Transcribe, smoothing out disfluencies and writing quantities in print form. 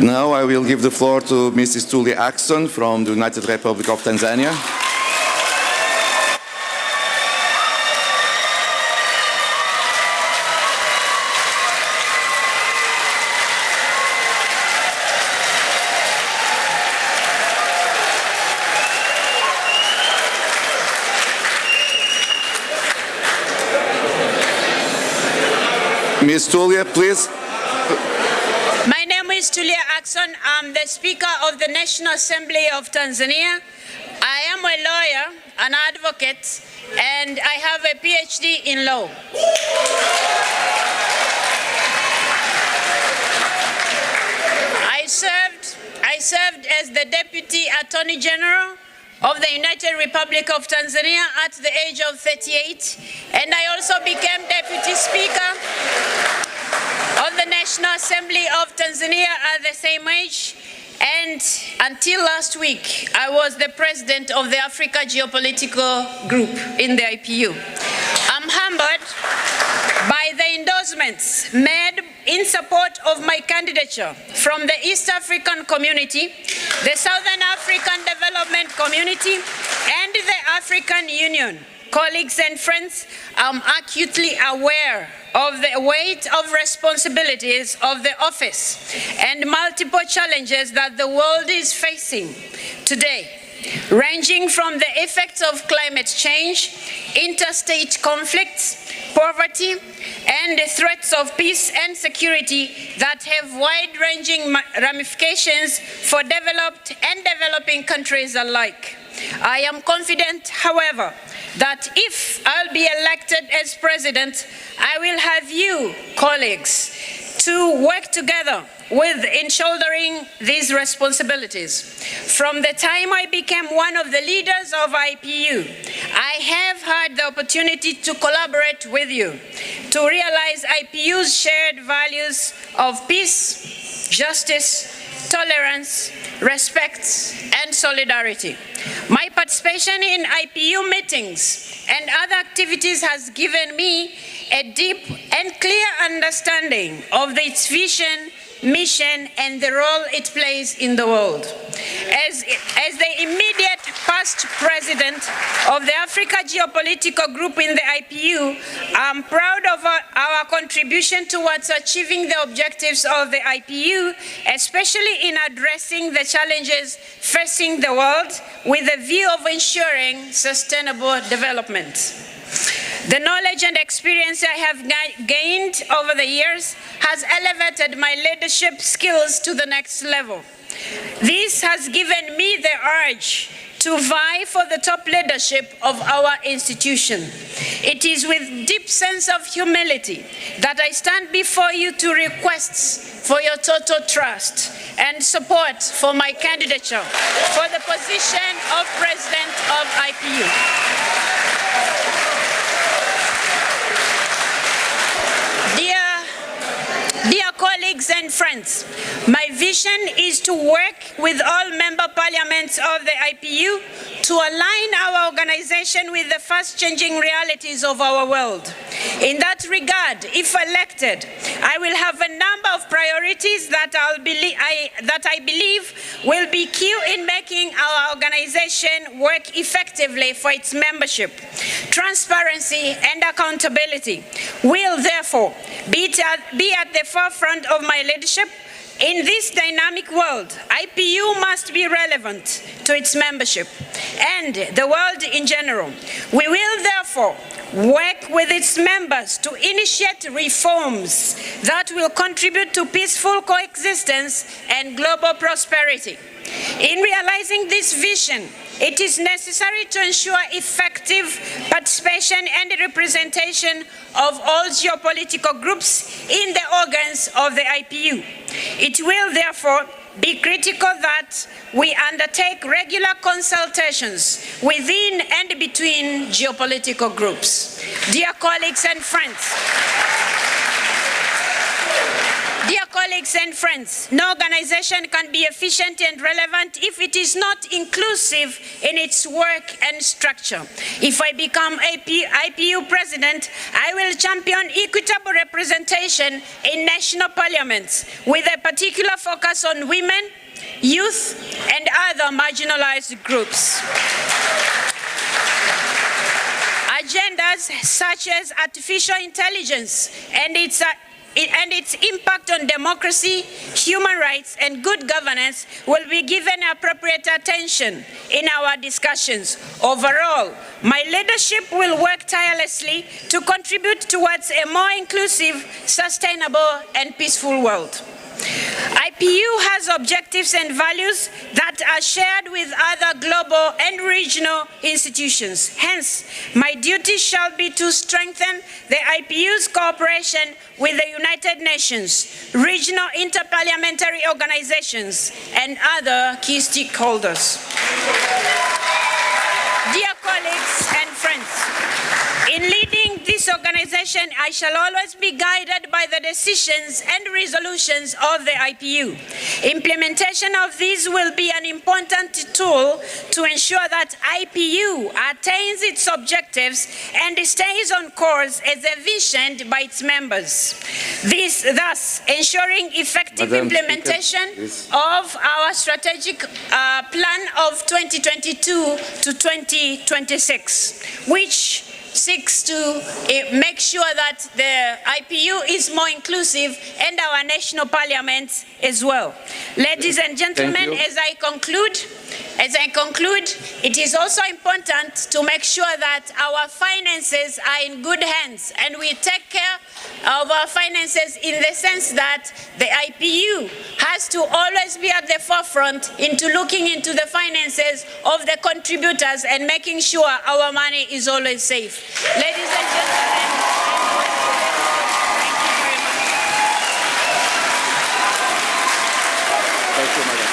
Now I will give the floor to Mrs. Tulia Akson from the United Republic of Tanzania. Ms. Tulia, please. My name is Tulia Akson. I'm the Speaker of the National Assembly of Tanzania. I am a lawyer, an advocate, and I have a PhD in law. I served as the Deputy Attorney General of the United Republic of Tanzania at the age of 38, and I also became Deputy Speaker of the National Assembly of Tanzania at the same age, and until last week, I was the President of the Africa Geopolitical Group in the IPU. I'm humbled by the endorsements made in support of my candidature from the East African Community, the Southern African Development Community, and the African Union. Colleagues and friends, I'm acutely aware of the weight of responsibilities of the office and multiple challenges that the world is facing today, ranging from the effects of climate change, interstate conflicts, poverty, and the threats of peace and security that have wide-ranging ramifications for developed and developing countries alike. I am confident, however, that if I'll be elected as president, I will have you, colleagues, to work together in shouldering these responsibilities. From the time I became one of the leaders of IPU, I have had the opportunity to collaborate with you to realize IPU's shared values of peace, justice, tolerance, respect, and solidarity. My participation in IPU meetings and other activities has given me a deep and clear understanding of its vision, mission, and the role it plays in the world. As the immediate past president of the Africa Geopolitical Group in the IPU, I'm proud of our contribution towards achieving the objectives of the IPU, especially in addressing the challenges facing the world with a view of ensuring sustainable development. The knowledge and experience I have gained over the years has elevated my leadership skills to the next level. This has given me the urge to vie for the top leadership of our institution. It is with deep sense of humility that I stand before you to request for your total trust and support for my candidature for the position of President of IPU. Dear colleagues and friends, my vision is to work with all member parliaments of the IPU to align our organization with the fast-changing realities of our world. In that regard, if elected, I will have a number of priorities that I believe will be key in making our organization work effectively for its membership. Transparency and accountability will therefore be at the forefront of my leadership. In this dynamic world, IPU must be relevant to its membership and the world in general. We will therefore work with its members to initiate reforms that will contribute to peaceful coexistence and global prosperity. In realizing this vision, it is necessary to ensure effective participation and representation of all geopolitical groups in the organs of the IPU. It will therefore be critical that we undertake regular consultations within and between geopolitical groups. Dear colleagues and friends, dear colleagues and friends, no organization can be efficient and relevant if it is not inclusive in its work and structure. If I become IPU president, I will champion equitable representation in national parliaments with a particular focus on women, youth, and other marginalized groups. Agendas such as artificial intelligence and its impact on democracy, human rights, and good governance will be given appropriate attention in our discussions. Overall, my leadership will work tirelessly to contribute towards a more inclusive, sustainable, and peaceful world. IPU has objectives and values that are shared with other global and regional institutions. Hence, my duty shall be to strengthen the IPU's cooperation with the United Nations, regional interparliamentary organizations, and other key stakeholders. Dear colleagues and friends, in leading this organization, I shall always be guided by the decisions and resolutions of the IPU. Implementation of these will be an important tool to ensure that IPU attains its objectives and stays on course as envisioned by its members. This thus ensuring effective implementation of our strategic plan of 2022 to 2026, which seeks to make sure that the IPU is more inclusive and our national parliaments as well. Ladies and gentlemen, as I conclude, it is also important to make sure that our finances are in good hands and we take care of our finances in the sense that the IPU has to always be at the forefront into looking into the finances of the contributors and making sure our money is always safe. Ladies and gentlemen, thank you very much. Thank you, Madam.